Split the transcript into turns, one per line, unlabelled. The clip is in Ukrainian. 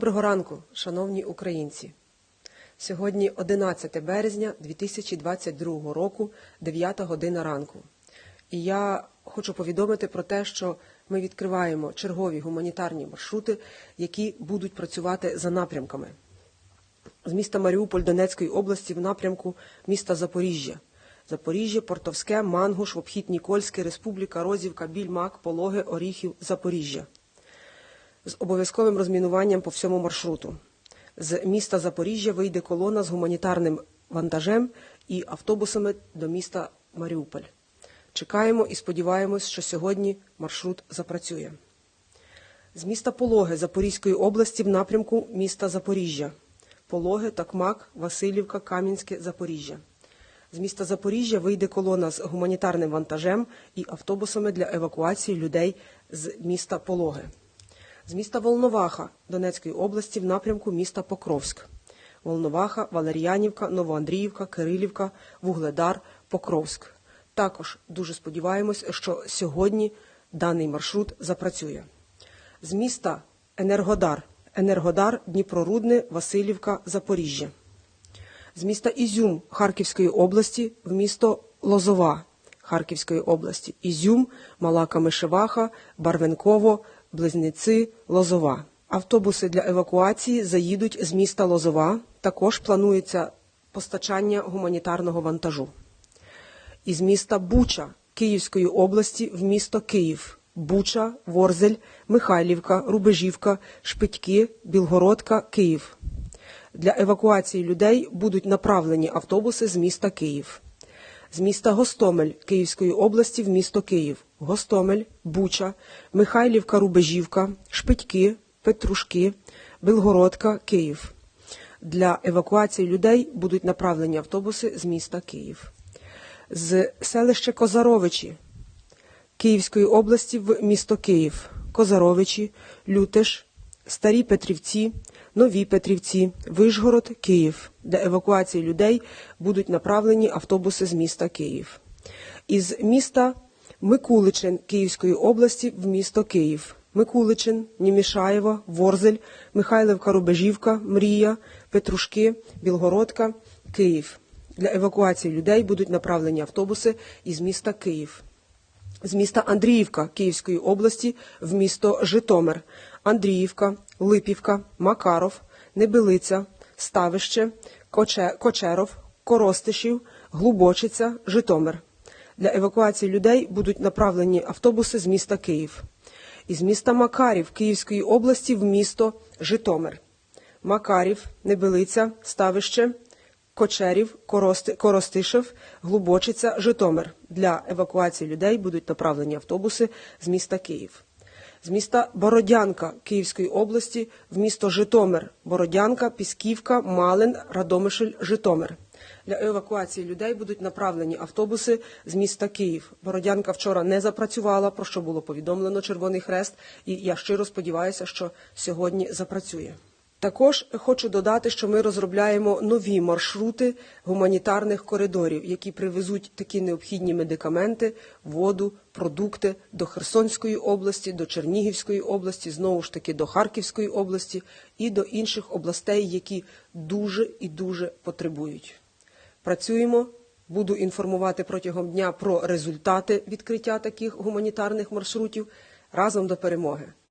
Доброго ранку, шановні українці! Сьогодні 11 березня 2022 року, 9 година ранку. І я хочу повідомити про те, що ми відкриваємо чергові гуманітарні маршрути, які будуть працювати за напрямками. З міста Маріуполь Донецької області в напрямку міста Запоріжжя. Запоріжжя, Портовське, Мангуш, в обхід Нікольське, Республіка, Розівка, Більмак, Пологи, Оріхів, Запоріжжя. З обов'язковим розмінуванням по всьому маршруту. З міста Запоріжжя вийде колона з гуманітарним вантажем і автобусами до міста Маріуполь. Чекаємо і сподіваємось, що сьогодні маршрут запрацює. З міста Пологи Запорізької області в напрямку міста Запоріжжя. Пологи, Токмак, Василівка, Кам'янське, Запоріжжя. З міста Запоріжжя вийде колона з гуманітарним вантажем і автобусами для евакуації людей з міста Пологи. З міста Волноваха Донецької області в напрямку міста Покровськ. Волноваха, Валер'янівка, Новоандріївка, Кирилівка, Вугледар, Покровськ. Також дуже сподіваємось, що сьогодні даний маршрут запрацює. З міста Енергодар, Дніпрорудне, Василівка, Запоріжжя. З міста Ізюм Харківської області в місто Лозова Харківської області. Ізюм, Мала Камишеваха, Барвенково, Близнеці, Лозова. Автобуси для евакуації заїдуть з міста Лозова. Також планується постачання гуманітарного вантажу. Із міста Буча Київської області в місто Київ. Буча, Ворзель, Михайлівка, Рубежівка, Шпитьки, Білгородка, Київ. Для евакуації людей будуть направлені автобуси з міста Київ. З міста Гостомель Київської області в місто Київ. Гостомель, Буча, Михайлівка, Рубежівка, Шпитьки, Петрушки, Білгородка, Київ. Для евакуації людей будуть направлені автобуси з міста Київ. З селища Козаровичі Київської області в місто Київ. Козаровичі, Лютеш, Старі Петрівці, Нові Петрівці, Вишгород, Київ. Для евакуації людей будуть направлені автобуси з міста Київ. Із міста Микуличин Київської області в місто Київ. Микуличин, Німішаєво, Ворзель, Михайлівка, Рубежівка, Мрія, Петрушки, Білгородка, Київ. Для евакуації людей будуть направлені автобуси із міста Київ. З міста Андріївка Київської області в місто Житомир. Андріївка, Липівка, Макаров, Небелиця, Ставище, Кочеров, Коростишів, Глубочиця, Житомир. Для евакуації людей будуть направлені автобуси з міста Київ. Із міста Макарів Київської області в місто Житомир. Макарів, Небелиця, Ставище, Кочерів, Коростишев, Глубочиця, Житомир. Для евакуації людей будуть направлені автобуси з міста Київ. З міста Бородянка Київської області в місто Житомир. Бородянка, Пісківка, Малин, Радомишль, Житомир. Для евакуації людей будуть направлені автобуси з міста Київ. Бородянка вчора не запрацювала, про що було повідомлено Червоний Хрест, і я щиро сподіваюся, що сьогодні запрацює. Також хочу додати, що ми розробляємо нові маршрути гуманітарних коридорів, які привезуть такі необхідні медикаменти, воду, продукти до Херсонської області, до Чернігівської області, знову ж таки до Харківської області і до інших областей, які дуже і дуже потребують. Працюємо, буду інформувати протягом дня про результати відкриття таких гуманітарних маршрутів. Разом до перемоги!